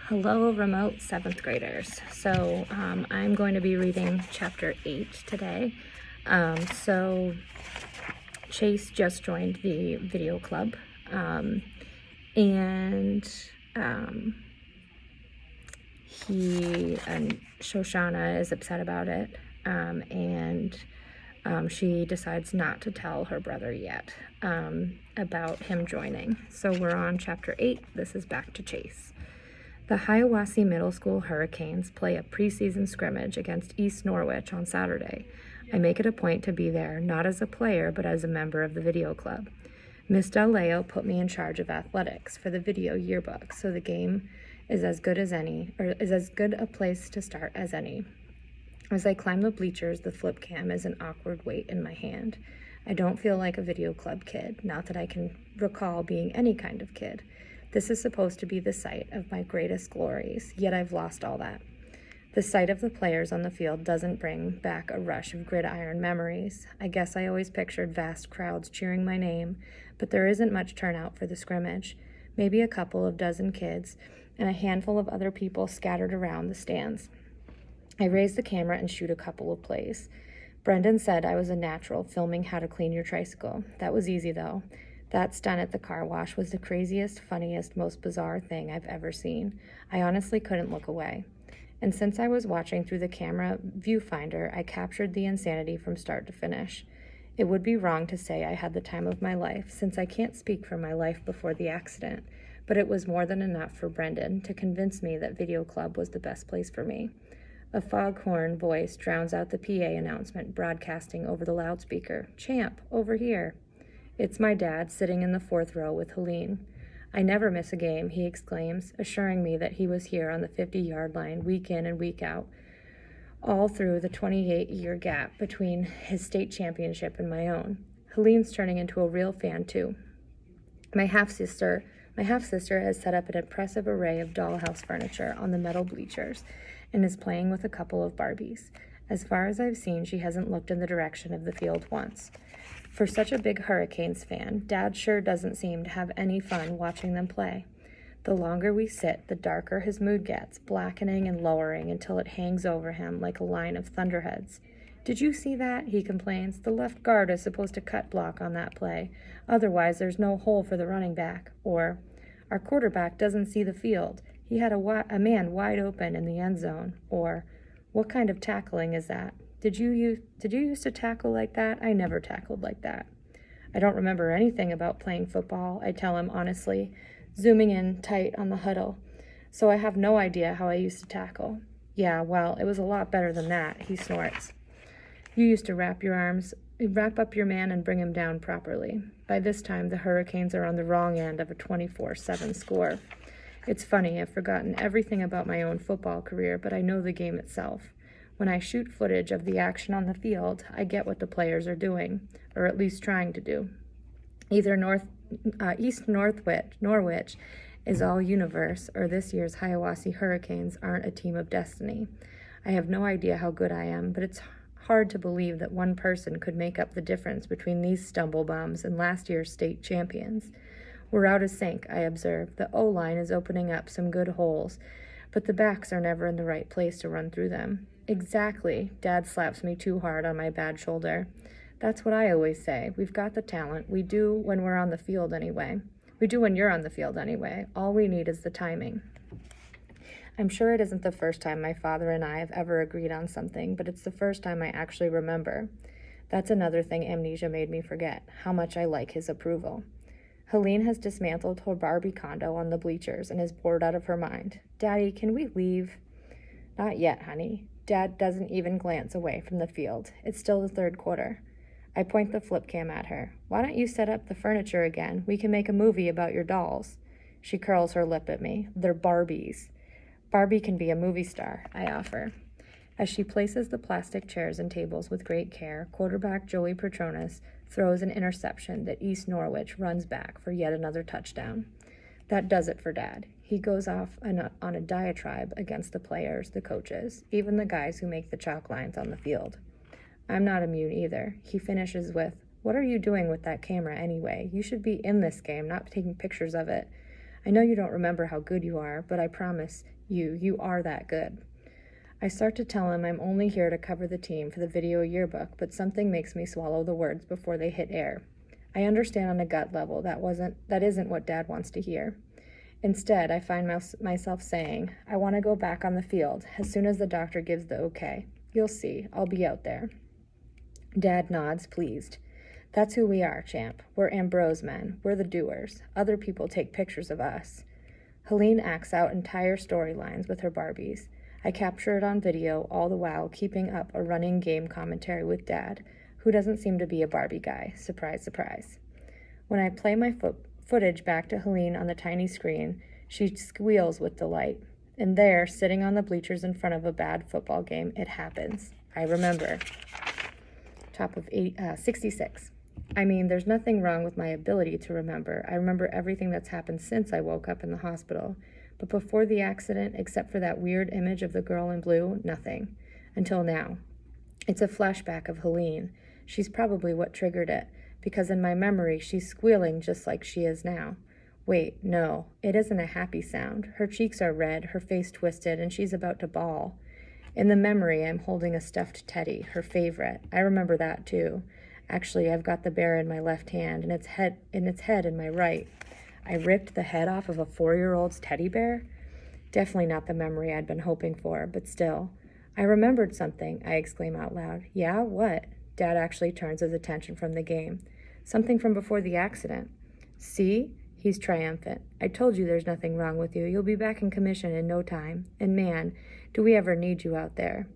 Hello, remote 7th graders. So I'm going to be reading chapter 8 today. Chase just joined the video club, and Shoshana is upset about it, and she decides not to tell her brother yet about him joining. So we're on chapter 8. This is back to Chase. The Hiawassee Middle School Hurricanes play a preseason scrimmage against East Norwich on Saturday. I make it a point to be there, not as a player, but as a member of the video club. Miss Del Leo put me in charge of athletics for the video yearbook, so the game is as good a place to start as any. As I climb the bleachers, the flip cam is an awkward weight in my hand. I don't feel like a video club kid, not that I can recall being any kind of kid. This is supposed to be the site of my greatest glories, yet I've lost all that. The sight of the players on the field doesn't bring back a rush of gridiron memories. I guess I always pictured vast crowds cheering my name, but there isn't much turnout for the scrimmage. Maybe a couple of dozen kids and a handful of other people scattered around the stands. I raise the camera and shoot a couple of plays. Brendan said I was a natural filming how to clean your tricycle. That was easy though. That stunt at the car wash was the craziest, funniest, most bizarre thing I've ever seen. I honestly couldn't look away. And since I was watching through the camera viewfinder, I captured the insanity from start to finish. It would be wrong to say I had the time of my life, since I can't speak for my life before the accident, but it was more than enough for Brendan to convince me that Video Club was the best place for me. A foghorn voice drowns out the PA announcement broadcasting over the loudspeaker. "Champ, over here." It's my dad sitting in the 4th row with Helene. "I never miss a game," he exclaims, assuring me that he was here on the 50-yard line week in and week out, all through the 28-year gap between his state championship and my own. Helene's turning into a real fan too. My half-sister has set up an impressive array of dollhouse furniture on the metal bleachers and is playing with a couple of Barbies. As far as I've seen, she hasn't looked in the direction of the field once. For such a big Hurricanes fan, Dad sure doesn't seem to have any fun watching them play. The longer we sit, the darker his mood gets, blackening and lowering until it hangs over him like a line of thunderheads. "Did you see that?" he complains. "The left guard is supposed to cut block on that play. Otherwise, there's no hole for the running back." Or, "Our quarterback doesn't see the field. He had a man wide open in the end zone." Or, "What kind of tackling is that? Did you used to tackle like that? I never tackled like that." I don't remember anything about playing football, I tell him honestly, zooming in tight on the huddle. So I have no idea how I used to tackle. "Yeah, well, it was a lot better than that," he snorts. "You used to wrap up your man and bring him down properly." By this time, the Hurricanes are on the wrong end of a 24-7 score. It's funny, I've forgotten everything about my own football career, but I know the game itself. When I shoot footage of the action on the field, I get what the players are doing, or at least trying to do. Either East Norwich is all universe, or this year's Hiawassee Hurricanes aren't a team of destiny. I have no idea how good I am, but it's hard to believe that one person could make up the difference between these stumblebums and last year's state champions. We're out of sync, I observe. The O-line is opening up some good holes, but the backs are never in the right place to run through them. "Exactly." Dad slaps me too hard on my bad shoulder. "That's what I always say. We've got the talent. We do when we're on the field anyway. We do when you're on the field anyway. All we need is the timing." I'm sure it isn't the first time my father and I have ever agreed on something, but it's the first time I actually remember. That's another thing amnesia made me forget, how much I like his approval. Helene has dismantled her Barbie condo on the bleachers and is bored out of her mind. "Daddy, can we leave?" "Not yet, honey." Dad doesn't even glance away from the field. It's still the 3rd quarter. I point the flip cam at her. "Why don't you set up the furniture again? We can make a movie about your dolls." She curls her lip at me. "They're Barbies." "Barbie can be a movie star," I offer. As she places the plastic chairs and tables with great care, quarterback Joey Petronas throws an interception that East Norwich runs back for yet another touchdown. That does it for Dad. He goes off on a diatribe against the players, the coaches, even the guys who make the chalk lines on the field. I'm not immune either. He finishes with, "What are you doing with that camera anyway? You should be in this game, not taking pictures of it." I know you don't remember how good you are, but I promise you are that good. I start to tell him I'm only here to cover the team for the video yearbook, but something makes me swallow the words before they hit air. I understand on a gut level that isn't what Dad wants to hear. Instead, I find myself saying, I want to go back on the field as soon as the doctor gives the okay. You'll see, I'll be out there. Dad nods, pleased. That's who we are, champ. We're Ambrose men. We're the doers. Other people take pictures of us. Helene acts out entire storylines with her Barbies. I capture it on video, all the while keeping up a running game commentary with Dad, who doesn't seem to be a Barbie guy. Surprise, surprise. When I play my footage back to Helene on the tiny screen, she squeals with delight. And there, sitting on the bleachers in front of a bad football game, it happens. I remember. Top of 66. I mean, there's nothing wrong with my ability to remember. I remember everything that's happened since I woke up in the hospital. But before the accident, except for that weird image of the girl in blue, nothing. Until now. It's a flashback of Helene. She's probably what triggered it, because in my memory, she's squealing just like she is now. Wait, no, it isn't a happy sound. Her cheeks are red, her face twisted, and she's about to bawl. In the memory, I'm holding a stuffed teddy, her favorite. I remember that too. Actually, I've got the bear in my left hand and its head in my right. I ripped the head off of a 4-year-old's teddy bear? Definitely not the memory I'd been hoping for, but still. I remembered something, I exclaim out loud. Yeah, what? Dad actually turns his attention from the game. Something from before the accident. See? He's triumphant. I told you there's nothing wrong with you. You'll be back in commission in no time. And man, do we ever need you out there.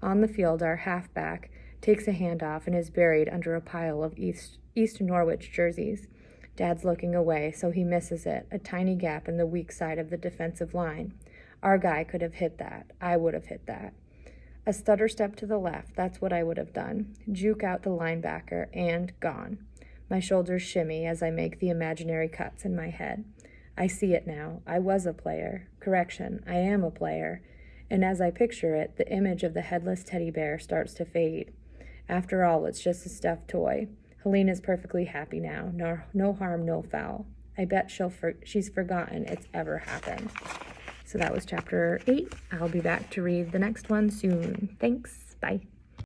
On the field, our halfback takes a handoff and is buried under a pile of East Norwich jerseys. Dad's looking away, so he misses it, a tiny gap in the weak side of the defensive line. Our guy could have hit that. I would have hit that. A stutter step to the left, that's what I would have done. Juke out the linebacker, and gone. My shoulders shimmy as I make the imaginary cuts in my head. I see it now. I was a player. Correction, I am a player. And as I picture it, the image of the headless teddy bear starts to fade. After all, it's just a stuffed toy. Helene is perfectly happy now. No harm, no foul. I bet she's forgotten it's ever happened. So that was chapter 8. I'll be back to read the next one soon. Thanks. Bye.